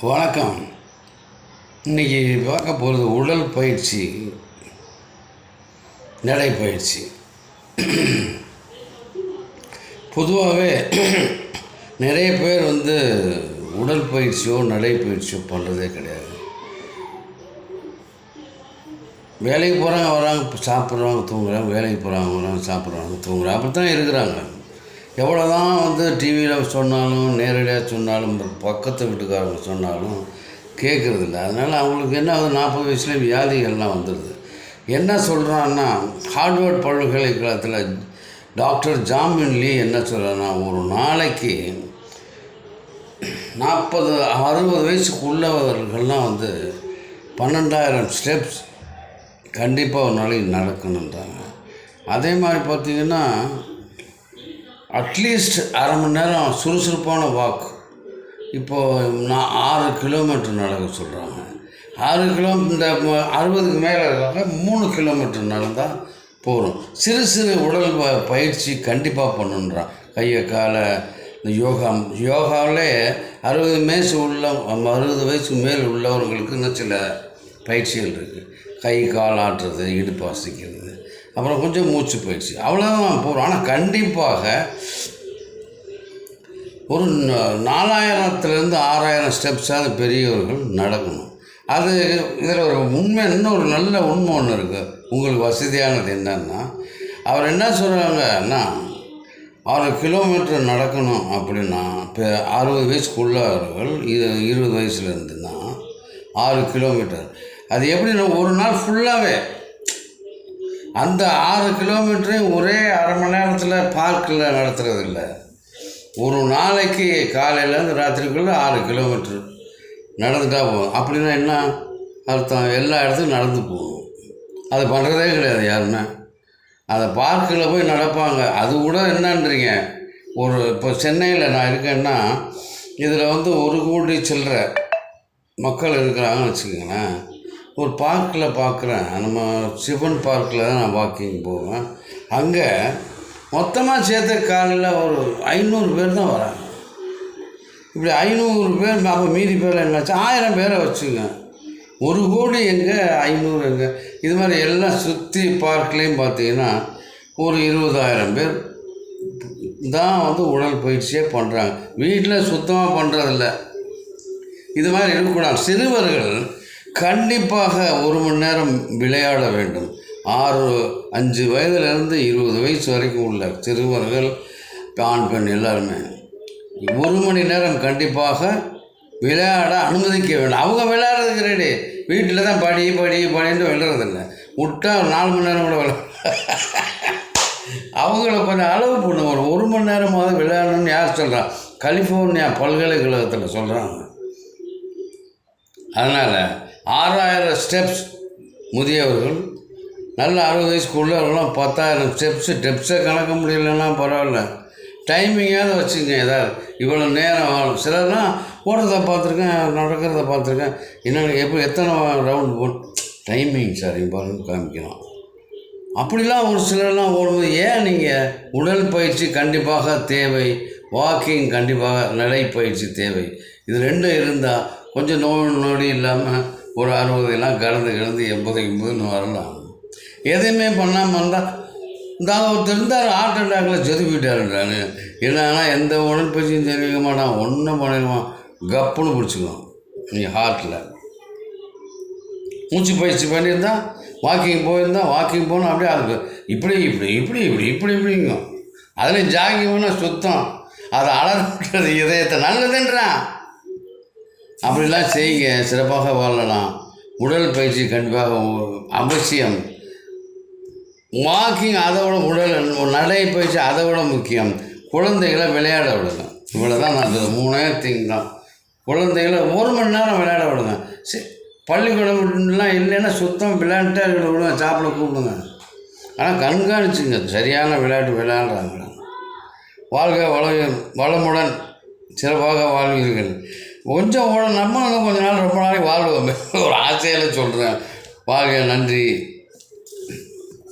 வணக்கம். இன்றைக்கி பார்க்க போகிறது உடல் பயிற்சி, நடைப்பயிற்சி. பொதுவாகவே நிறைய பேர் உடல் பயிற்சியோ நடைப்பயிற்சியோ பண்ணுறதே கிடையாது. வேலைக்கு போகிறாங்க, வராங்க, சாப்பிட்றாங்க, தூங்குறாங்க, வேலைக்கு போகிறாங்க, வராங்க, சாப்பிட்றாங்க, தூங்குறாங்க, அப்படி தான் இருக்கிறாங்க. எவ்வளோ தான் டிவியில் சொன்னாலும், நேரடியாக சொன்னாலும், பக்கத்து வீட்டுக்காரங்க சொன்னாலும் கேட்குறதில்ல. அதனால் அவங்களுக்கு என்ன ஆகுது, 40 வயசுலேயே வியாதிகள்லாம் வந்துடுது. என்ன சொல்கிறான்னா, ஹார்வர்ட் பல்கலைக்கழகத்தில் டாக்டர் ஜாமின் லீ என்ன சொல்கிறான்னா, ஒரு நாளைக்கு 40-60 வயசுக்கு உள்ளவர்கள்லாம் 12,000 ஸ்டெப்ஸ் கண்டிப்பாக ஒரு நாளைக்கு நடக்கணுன்றாங்க. அதே மாதிரி பார்த்திங்கன்னா அட்லீஸ்ட் அரை மணி நேரம் சுறுசுறுப்பான வாக். இப்போது நான் 6 கிலோமீட்டர் நடக்க சொல்கிறாங்க. 6 கிலோமீட்டர் இந்த 60க்கு மேலே இருக்காங்க, 3 கிலோமீட்டர் நடந்தால் போகிறோம். சிறு சிறு உடல் பயிற்சி கண்டிப்பாக பண்ணுன்றான். கையை காலை யோகாவிலே 60 வயசுக்கு மேல் உள்ளவர்களுக்கு இன்னும் சில பயிற்சிகள் இருக்குது. கை கால் ஆட்டுறது, இடுப்பு அசைக்கிறது, அப்புறம் கொஞ்சம் மூச்சு பயிற்சி, அவ்வளோதான் போகிறோம். ஆனால் கண்டிப்பாக ஒரு 4000-லேருந்து 6000 ஸ்டெப்ஸாவது பெரியவர்கள் நடக்கணும். அது இதில் ஒரு உண்மை, இன்னொரு நல்ல உண்மை ஒன்று இருக்குது. உங்களுக்கு வசதியானது என்னன்னா, அவர் என்ன சொல்கிறாங்கன்னா, 6 கிலோமீட்டர் நடக்கணும் அப்படின்னா, இப்போ 60 வயசுக்குள்ளவர்கள் 20 வயசுலேருந்து தான் 6 கிலோமீட்டர். அது எப்படின்னா, ஒரு நாள் ஃபுல்லாகவே அந்த 6 கிலோமீட்டரையும் ஒரே அரை மணி நேரத்தில் பார்க்கில் நடத்துறதில்ல. ஒரு நாளைக்கு காலையிலேருந்து ராத்திரிக்குள்ளே 6 கிலோமீட்டர் நடந்துட்டால் போகும். அப்படின்னா என்ன அர்த்தம்? எல்லா இடத்துக்கும் நடந்து போகணும். அது பண்ணுறதே கிடையாது யாருமே. அதை பார்க்கில் போய் நடப்பாங்க. அது கூட என்னன்றீங்க, இப்போ சென்னையில் நான் இருக்கேன்னா, இதில் 1 கோடி சில்லற மக்கள் இருக்கிறாங்கன்னு வச்சுக்கோங்களேன். ஒரு பார்க்கில் பார்க்குறேன், நம்ம சிவன் பார்க்கில் தான் நான் வாக்கிங் போவேன். அங்கே மொத்தமாக சேர்த்து காலையில் ஒரு 500 பேர் தான் வராங்க. இப்படி 500 பேர், அப்போ மீதி பேர் என்னாச்சு, 1000 பேரை வச்சுங்க. 1 கோடி எங்கே, 500 எங்கே? இது மாதிரி எல்லாம் சுற்றி பார்க்லேயும் பார்த்தீங்கன்னா ஒரு 20,000 பேர் தான் உடல் பயிற்சியே பண்ணுறாங்க. வீட்டில் சுத்தமாக பண்ணுறதில்ல. இது மாதிரி இருக்கக்கூடாது. சிறுவர்கள் கண்டிப்பாக 1 மணி நேரம் விளையாட வேண்டும். 5 வயதுலேருந்து 20 வயசு வரைக்கும் உள்ள சிறுவர்கள், ஆண் பெண் எல்லாருமே 1 மணி நேரம் கண்டிப்பாக விளையாட அனுமதிக்க வேண்டும். அவங்க விளையாடுறதுக்கு ரெடி, வீட்டில் தான் படின்னு விளையாடுறதில்ல. விட்டால் 4 மணி நேரம் கூட அவங்கள கொஞ்சம் அளவு பண்ணுவாங்க. 1 மணி நேரமாவது விளையாடணும்னு யார் சொல்கிறா? கலிஃபோர்னியா பல்கலைக்கழகத்தில் சொல்கிறாங்க. அதனால் 6000 ஸ்டெப்ஸ் முதியவர்கள், நல்ல 60 வயசுக்கு உள்ளவர்களாம் 10,000 ஸ்டெப்ஸை கணக்க முடியலன்னா பரவாயில்ல, டைமிங்காவது வச்சுங்க. ஏதாவது இவ்வளோ நேரம் ஆகும். சிலர்லாம் ஓடுறத பார்த்துருக்கேன், நடக்கிறத பார்த்துருக்கேன். என்னென்ன எத்தனை ரவுண்டு டைமிங் சார் பாருன்னு காமிக்கணும். அப்படிலாம் ஒரு சிலர்லாம் ஓடும்போது, ஏன் நீங்கள் உடல் பயிற்சி கண்டிப்பாக தேவை, வாக்கிங் கண்டிப்பாக, நடைப்பயிற்சி தேவை. இது 2 இருந்தால் கொஞ்சம் நோடி இல்லாமல் ஒரு 60 கடந்து 80 வரலாம். எதையுமே பண்ணாமல் இருந்தால், ஒருத்தர் இருந்தார் ஹார்ட் அட்டாக்கில் செத்து போயிட்டாருன்றாங்க. என்னன்னா எந்த உடற்பயிற்சியும் தெரிவிக்க மாட்டான், ஒன்றும் பண்ணிடுவான், கப்புன்னு பிடிச்சிக்குவான். நீங்கள் ஹார்ட்டில் மூச்சு பயிற்சி பண்ணியிருந்தால், வாக்கிங் போகணும், அப்படியே அதுக்கு இப்படிங்க. அதில் ஜாகிங் பண்ணால் சுத்தம், அதை அலர்றது இதயத்தை நல்லதுன்றான். அப்படிலாம் செய்யுங்க, சிறப்பாக வாழலாம். உடல் பயிற்சி கண்டிப்பாக அவசியம். வாக்கிங் அதை விட, நடைப்பயிற்சி அதை விட முக்கியம். குழந்தைகளை விளையாட விடுங்க. இவ்வளோ தான் நான் 3 திங் தான். குழந்தைகளை 1 மணி நேரம் விளையாட விடுங்க. பள்ளிக்கூடம்லாம் இல்லைன்னா சுத்தம் விளையாண்டே இருக்கிற விடுங்க, சாப்பிட கூப்பிடுங்க. ஆனால் கண்காணிச்சுங்க, சரியான விளையாட்டு விளையாடுறாங்க. வாழ்க வளமுடன், சிறப்பாக வாழ்வீர்கள். கொஞ்சம் நம்ம கொஞ்ச நாள் ரொம்ப நாளைக்கு வாழ்வோம், ஒரு ஆசையில் சொல்கிறேன். வாழ்க, நன்றி.